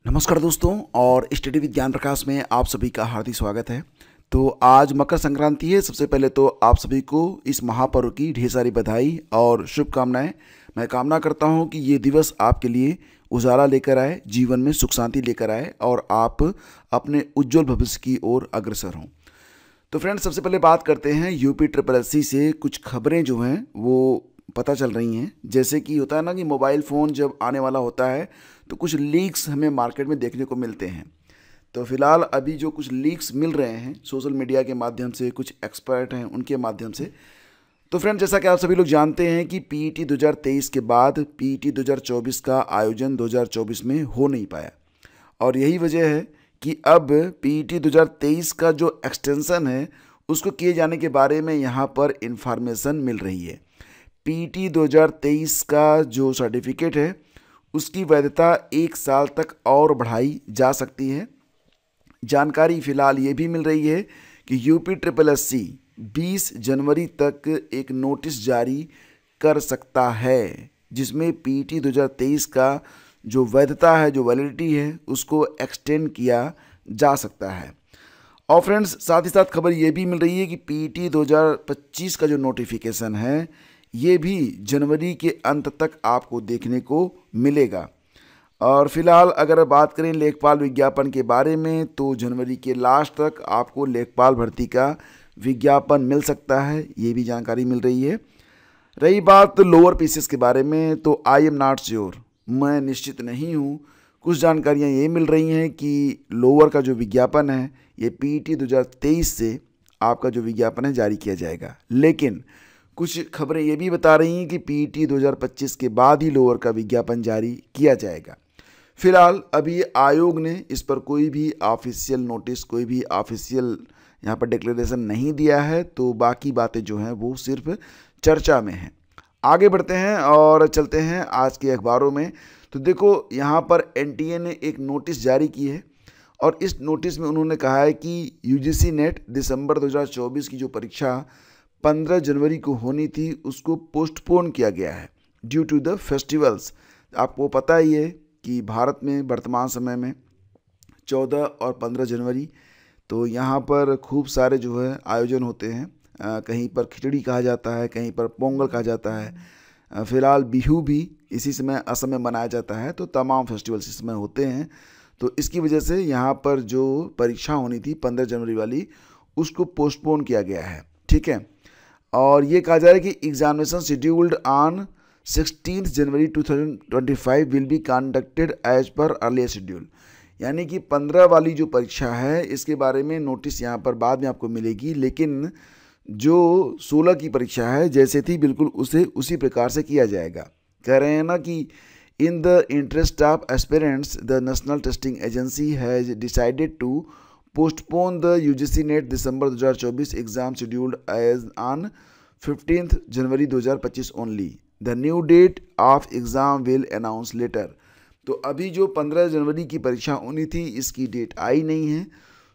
नमस्कार दोस्तों, और स्टडी विद ज्ञान प्रकाश में आप सभी का हार्दिक स्वागत है। तो आज मकर संक्रांति है। सबसे पहले तो आप सभी को इस महापर्व की ढेर सारी बधाई और शुभकामनाएं। मैं कामना करता हूं कि ये दिवस आपके लिए उजाला लेकर आए, जीवन में सुख शांति लेकर आए और आप अपने उज्जवल भविष्य की ओर अग्रसर हों। तो फ्रेंड्स, सबसे पहले बात करते हैं यूपी ट्रिपल एस सी से कुछ खबरें जो हैं वो पता चल रही हैं। जैसे कि होता है ना कि मोबाइल फ़ोन जब आने वाला होता है तो कुछ लीक्स हमें मार्केट में देखने को मिलते हैं। तो फिलहाल अभी जो कुछ लीक्स मिल रहे हैं सोशल मीडिया के माध्यम से, कुछ एक्सपर्ट हैं उनके माध्यम से। तो फ्रेंड्स, जैसा कि आप सभी लोग जानते हैं कि पीईटी 2023 के बाद पीईटी 2024 का आयोजन 2024 में हो नहीं पाया, और यही वजह है कि अब पीईटी 2023 का जो एक्सटेंशन है उसको किए जाने के बारे में यहाँ पर इंफॉर्मेशन मिल रही है। पीईटी 2023 का जो सर्टिफिकेट है उसकी वैधता 1 साल तक और बढ़ाई जा सकती है। जानकारी फिलहाल ये भी मिल रही है कि यूपी ट्रिपल एस सी 20 जनवरी तक एक नोटिस जारी कर सकता है, जिसमें पीईटी 2023 का जो वैधता है, जो वैलिडिटी है, उसको एक्सटेंड किया जा सकता है। और फ्रेंड्स, साथ ही साथ खबर ये भी मिल रही है कि पीईटी 2025 का जो नोटिफिकेशन है ये भी जनवरी के अंत तक आपको देखने को मिलेगा। और फिलहाल अगर बात करें लेखपाल विज्ञापन के बारे में तो जनवरी के लास्ट तक आपको लेखपाल भर्ती का विज्ञापन मिल सकता है, ये भी जानकारी मिल रही है। रही बात लोअर पीसीएस के बारे में तो आई एम नॉट श्योर, मैं निश्चित नहीं हूँ। कुछ जानकारियाँ ये मिल रही हैं कि लोअर का जो विज्ञापन है ये पीईटी 2023 से आपका जो विज्ञापन है जारी किया जाएगा, लेकिन कुछ खबरें ये भी बता रही हैं कि पीईटी 2025 के बाद ही लोअर का विज्ञापन जारी किया जाएगा। फिलहाल अभी आयोग ने इस पर कोई भी ऑफिशियल नोटिस, कोई भी ऑफिशियल यहाँ पर डिक्लेरेशन नहीं दिया है, तो बाकी बातें जो हैं वो सिर्फ चर्चा में हैं। आगे बढ़ते हैं और चलते हैं आज के अखबारों में। तो देखो, यहाँ पर एनटीए ने एक नोटिस जारी की है और इस नोटिस में उन्होंने कहा है कि यूजीसी नेट दिसंबर 2024 की जो परीक्षा 15 जनवरी को होनी थी उसको पोस्टपोन किया गया है ड्यू टू द फेस्टिवल्स। आपको पता ही है कि भारत में वर्तमान समय में 14 और 15 जनवरी तो यहाँ पर खूब सारे जो है आयोजन होते हैं। कहीं पर खिचड़ी कहा जाता है, कहीं पर पोंगल कहा जाता है। फिलहाल बिहू भी इसी समय असम में मनाया जाता है। तो तमाम फेस्टिवल्स इस समय होते हैं। तो इसकी वजह से यहाँ पर जो परीक्षा होनी थी 15 जनवरी वाली उसको पोस्टपोन किया गया है। ठीक है, और ये कहा जा रहा है कि examination scheduled on 16 January 2025 will be conducted as per earlier schedule. यानी कि 15 वाली जो परीक्षा है इसके बारे में नोटिस यहाँ पर बाद में आपको मिलेगी, लेकिन जो 16 की परीक्षा है जैसे थी बिल्कुल उसे उसी प्रकार से किया जाएगा। कह रहे हैं ना कि in the interest of aspirants the National Testing Agency has decided to postpone the UGC NET December 2024 exam scheduled as on 15 January 2025 only. The new date of exam will announce later. तो अभी जो 15 जनवरी की परीक्षा होनी थी इसकी date आई नहीं है।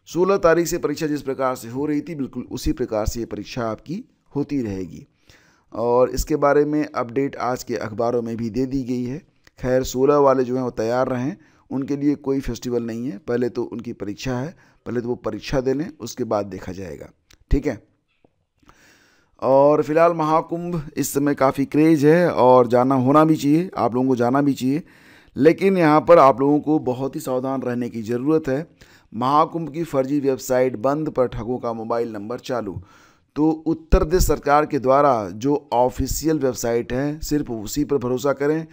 16 तारीख से परीक्षा जिस प्रकार से हो रही थी बिल्कुल उसी प्रकार से ये परीक्षा आपकी होती रहेगी, और इसके बारे में अपडेट आज के अखबारों में भी दे दी गई है। खैर, 16 वाले जो हैं वो तैयार रहें, उनके लिए कोई फेस्टिवल नहीं है। पहले तो उनकी परीक्षा है, पहले तो वो परीक्षा दे लें, उसके बाद देखा जाएगा। ठीक है, और फिलहाल महाकुंभ इस समय काफ़ी क्रेज है और जाना होना भी चाहिए, आप लोगों को जाना भी चाहिए, लेकिन यहाँ पर आप लोगों को बहुत ही सावधान रहने की ज़रूरत है। महाकुंभ की फर्जी वेबसाइट बंद पर ठगों का मोबाइल नंबर चालू। तो उत्तर प्रदेश सरकार के द्वारा जो ऑफिशियल वेबसाइट है सिर्फ उसी पर भरोसा करें,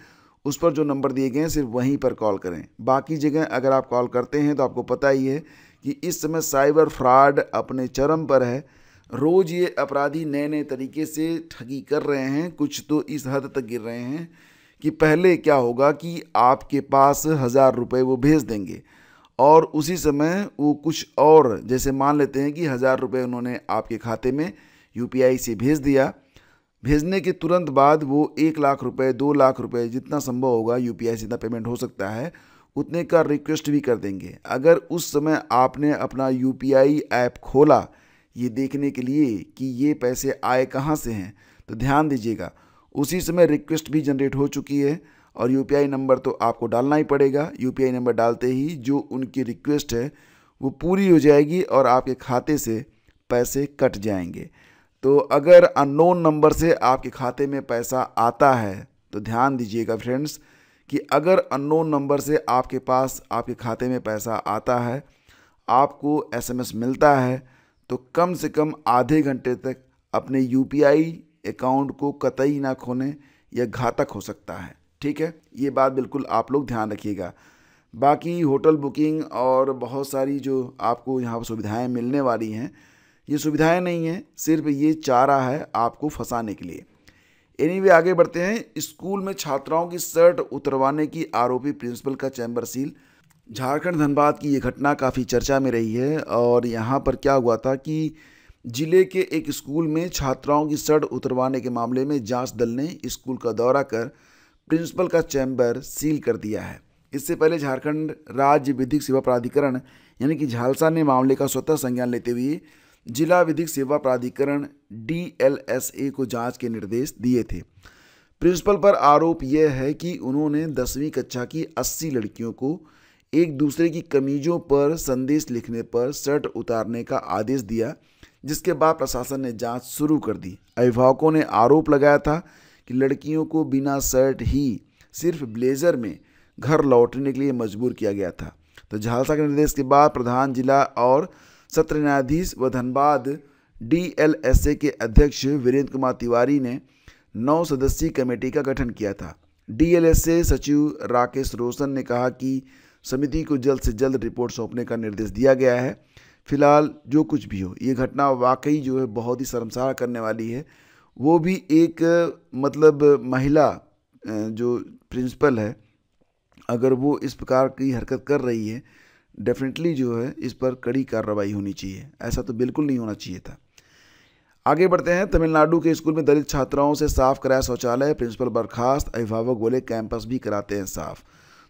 उस पर जो नंबर दिए गए हैं सिर्फ वहीं पर कॉल करें। बाकी जगह अगर आप कॉल करते हैं तो आपको पता ही है कि इस समय साइबर फ्रॉड अपने चरम पर है। रोज़ ये अपराधी नए नए तरीके से ठगी कर रहे हैं, कुछ तो इस हद तक गिर रहे हैं कि पहले क्या होगा कि आपके पास 1000 रुपये वो भेज देंगे और उसी समय वो कुछ और, जैसे मान लेते हैं कि 1000 रुपये उन्होंने आपके खाते में यूपीआई से भेज दिया, भेजने के तुरंत बाद वो 1 लाख रुपए, 2 लाख रुपए, जितना संभव होगा यूपीआई से जितना पेमेंट हो सकता है उतने का रिक्वेस्ट भी कर देंगे। अगर उस समय आपने अपना यूपीआई ऐप खोला ये देखने के लिए कि ये पैसे आए कहाँ से हैं, तो ध्यान दीजिएगा उसी समय रिक्वेस्ट भी जनरेट हो चुकी है और यूपीआई नंबर तो आपको डालना ही पड़ेगा। यूपीआई नंबर डालते ही जो उनकी रिक्वेस्ट है वो पूरी हो जाएगी और आपके खाते से पैसे कट जाएंगे। तो अगर अननोन नंबर से आपके खाते में पैसा आता है तो ध्यान दीजिएगा फ्रेंड्स कि अगर अननोन नंबर से आपके पास आपके खाते में पैसा आता है, आपको एसएमएस मिलता है, तो कम से कम आधे घंटे तक अपने यूपीआई अकाउंट को कतई ना खोलें, यह घातक हो सकता है। ठीक है, ये बात बिल्कुल आप लोग ध्यान रखिएगा। बाकी होटल बुकिंग और बहुत सारी जो आपको यहाँ पर सुविधाएं मिलने वाली हैं, ये सुविधाएं नहीं हैं, सिर्फ ये चारा है आपको फंसाने के लिए। एनीवे आगे बढ़ते हैं। स्कूल में छात्राओं की शर्ट उतरवाने की आरोपी प्रिंसिपल का चैम्बर सील। झारखंड धनबाद की ये घटना काफ़ी चर्चा में रही है और यहाँ पर क्या हुआ था कि जिले के एक स्कूल में छात्राओं की शर्ट उतरवाने के मामले में जांच दल ने स्कूल का दौरा कर प्रिंसिपल का चैम्बर सील कर दिया है। इससे पहले झारखंड राज्य विधिक सेवा प्राधिकरण यानी कि झालसा ने मामले का स्वतः संज्ञान लेते हुए जिला विधिक सेवा प्राधिकरण DLSA को जांच के निर्देश दिए थे। प्रिंसिपल पर आरोप यह है कि उन्होंने 10वीं कक्षा की 80 लड़कियों को एक दूसरे की कमीजों पर संदेश लिखने पर शर्ट उतारने का आदेश दिया, जिसके बाद प्रशासन ने जांच शुरू कर दी। अभिभावकों ने आरोप लगाया था कि लड़कियों को बिना शर्ट ही सिर्फ ब्लेजर में घर लौटने के लिए मजबूर किया गया था। तो झालसा के निर्देश के बाद प्रधान जिला और सत्र न्यायाधीश व धनबाद DLSA के अध्यक्ष वीरेंद्र कुमार तिवारी ने 9 सदस्यीय कमेटी का गठन किया था। DLSA सचिव राकेश रोशन ने कहा कि समिति को जल्द से जल्द रिपोर्ट सौंपने का निर्देश दिया गया है। फिलहाल जो कुछ भी हो, ये घटना वाकई जो है बहुत ही शर्मसार करने वाली है। वो भी एक मतलब महिला जो प्रिंसिपल है, अगर वो इस प्रकार की हरकत कर रही है, डेफिनेटली जो है इस पर कड़ी कार्रवाई होनी चाहिए। ऐसा तो बिल्कुल नहीं होना चाहिए था। आगे बढ़ते हैं। तमिलनाडु के स्कूल में दलित छात्राओं से साफ कराया शौचालय, प्रिंसिपल बर्खास्त, अभिभावक बोले कैंपस भी कराते हैं साफ।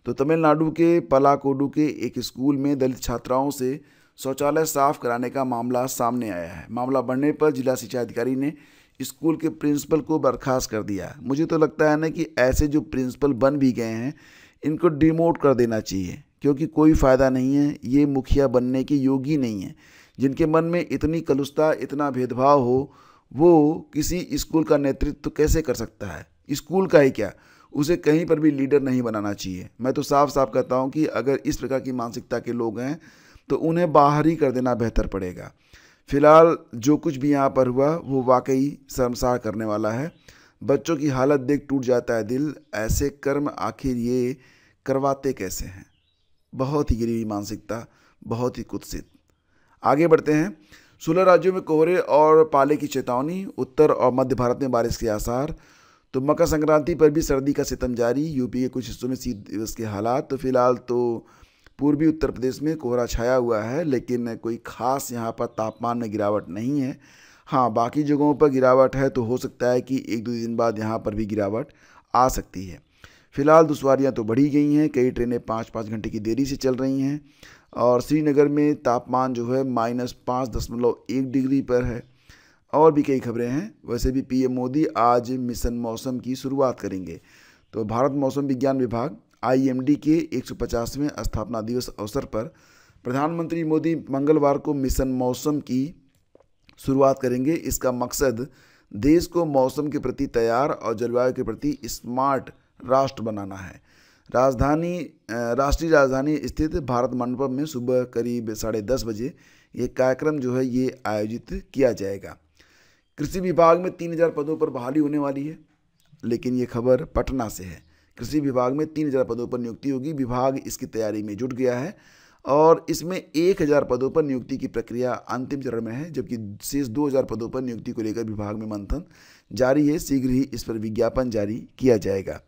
तो तमिलनाडु के पलाकोडु के एक स्कूल में दलित छात्राओं से शौचालय साफ कराने का मामला सामने आया है। मामला बढ़ने पर जिला शिक्षा अधिकारी ने स्कूल के प्रिंसिपल को बर्खास्त कर दिया। मुझे तो लगता है ना कि ऐसे जो प्रिंसिपल बन भी गए हैं, इनको डिमोट कर देना चाहिए, क्योंकि कोई फ़ायदा नहीं है। ये मुखिया बनने के योग्य नहीं है। जिनके मन में इतनी कलुषता, इतना भेदभाव हो, वो किसी स्कूल का नेतृत्व कैसे कर सकता है? स्कूल का ही क्या, उसे कहीं पर भी लीडर नहीं बनाना चाहिए। मैं तो साफ साफ कहता हूँ कि अगर इस प्रकार की मानसिकता के लोग हैं तो उन्हें बाहर ही कर देना बेहतर पड़ेगा। फिलहाल जो कुछ भी यहाँ पर हुआ वो वाकई शर्मसार करने वाला है। बच्चों की हालत देख टूट जाता है दिल। ऐसे कर्म आखिर ये करवाते कैसे हैं? बहुत ही गिरी मानसिकता, बहुत ही कुत्सित। आगे बढ़ते हैं। 16 राज्यों में कोहरे और पाले की चेतावनी, उत्तर और मध्य भारत में बारिश के आसार। तो मकर संक्रांति पर भी सर्दी का सितम जारी, यूपी के कुछ हिस्सों में शीत दिवस के हालात। तो फिलहाल तो पूर्वी उत्तर प्रदेश में कोहरा छाया हुआ है, लेकिन कोई खास यहाँ पर तापमान में गिरावट नहीं है। हाँ, बाकी जगहों पर गिरावट है, तो हो सकता है कि 1-2 दिन बाद यहाँ पर भी गिरावट आ सकती है। फिलहाल दुश्वारियाँ तो बढ़ी गई हैं, कई ट्रेनें 5-5 घंटे की देरी से चल रही हैं और श्रीनगर में तापमान जो है -5.1 डिग्री पर है। और भी कई खबरें हैं। वैसे भी पीएम मोदी आज मिशन मौसम की शुरुआत करेंगे। तो भारत मौसम विज्ञान विभाग IMD के 150वें स्थापना दिवस अवसर पर प्रधानमंत्री मोदी मंगलवार को मिशन मौसम की शुरुआत करेंगे। इसका मकसद देश को मौसम के प्रति तैयार और जलवायु के प्रति स्मार्ट राष्ट्र बनाना है। राष्ट्रीय राजधानी स्थित भारत मंडपम में सुबह करीब 10:30 बजे ये कार्यक्रम जो है ये आयोजित किया जाएगा। कृषि विभाग में 3000 पदों पर बहाली होने वाली है, लेकिन ये खबर पटना से है। कृषि विभाग में 3000 पदों पर नियुक्ति होगी। विभाग इसकी तैयारी में जुट गया है और इसमें 1000 पदों पर नियुक्ति की प्रक्रिया अंतिम चरण में है, जबकि शेष 2000 पदों पर नियुक्ति को लेकर विभाग में मंथन जारी है। शीघ्र ही इस पर विज्ञापन जारी किया जाएगा।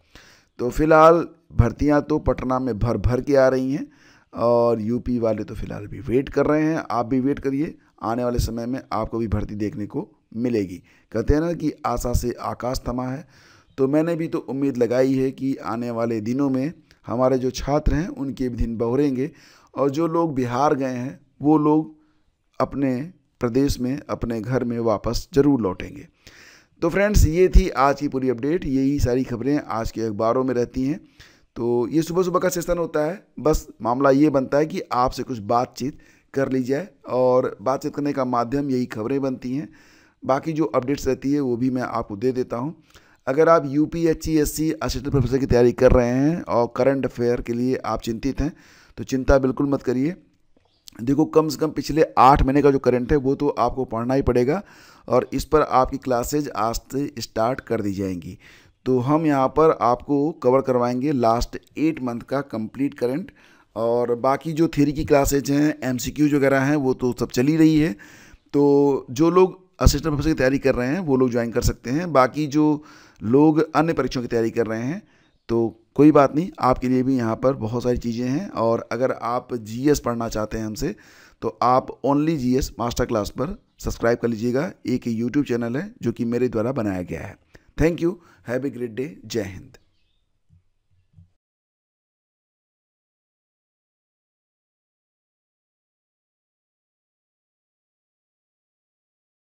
तो फिलहाल भर्तियां तो पटना में भर भर के आ रही हैं और यूपी वाले तो फिलहाल भी वेट कर रहे हैं। आप भी वेट करिए, आने वाले समय में आपको भी भर्ती देखने को मिलेगी। कहते हैं ना कि आशा से आकाश थमा है, तो मैंने भी तो उम्मीद लगाई है कि आने वाले दिनों में हमारे जो छात्र हैं उनके भी दिन बहुरेंगे और जो लोग बिहार गए हैं वो लोग अपने प्रदेश में, अपने घर में वापस ज़रूर लौटेंगे। तो फ्रेंड्स, ये थी आज की पूरी अपडेट। यही सारी खबरें आज के अखबारों में रहती हैं। तो ये सुबह सुबह का सेशन होता है, बस मामला ये बनता है कि आपसे कुछ बातचीत कर ली जाए, और बातचीत करने का माध्यम यही खबरें बनती हैं। बाकी जो अपडेट्स रहती है वो भी मैं आपको दे देता हूँ। अगर आप UPSC असिस्टेंट प्रोफेसर की तैयारी कर रहे हैं और करंट अफेयर के लिए आप चिंतित हैं, तो चिंता बिल्कुल मत करिए। देखो, कम से कम पिछले 8 महीने का जो करंट है वो तो आपको पढ़ना ही पड़ेगा, और इस पर आपकी क्लासेज आज से स्टार्ट कर दी जाएंगी। तो हम यहाँ पर आपको कवर करवाएंगे लास्ट 8 मंथ का कंप्लीट करंट, और बाकी जो थ्योरी की क्लासेज हैं, MCQs वगैरह हैं, वो तो सब चल ही रही है। तो जो लोग असिस्टेंट प्रोफेसर की तैयारी कर रहे हैं वो लोग ज्वाइन कर सकते हैं। बाकी जो लोग अन्य परीक्षाओं की तैयारी कर रहे हैं तो कोई बात नहीं, आपके लिए भी यहाँ पर बहुत सारी चीज़ें हैं। और अगर आप GS पढ़ना चाहते हैं हमसे, तो आप ओनली GS मास्टर क्लास पर सब्सक्राइब कर लीजिएगा। एक YouTube चैनल है जो कि मेरे द्वारा बनाया गया है। Thank you, have a great day, जय हिंद।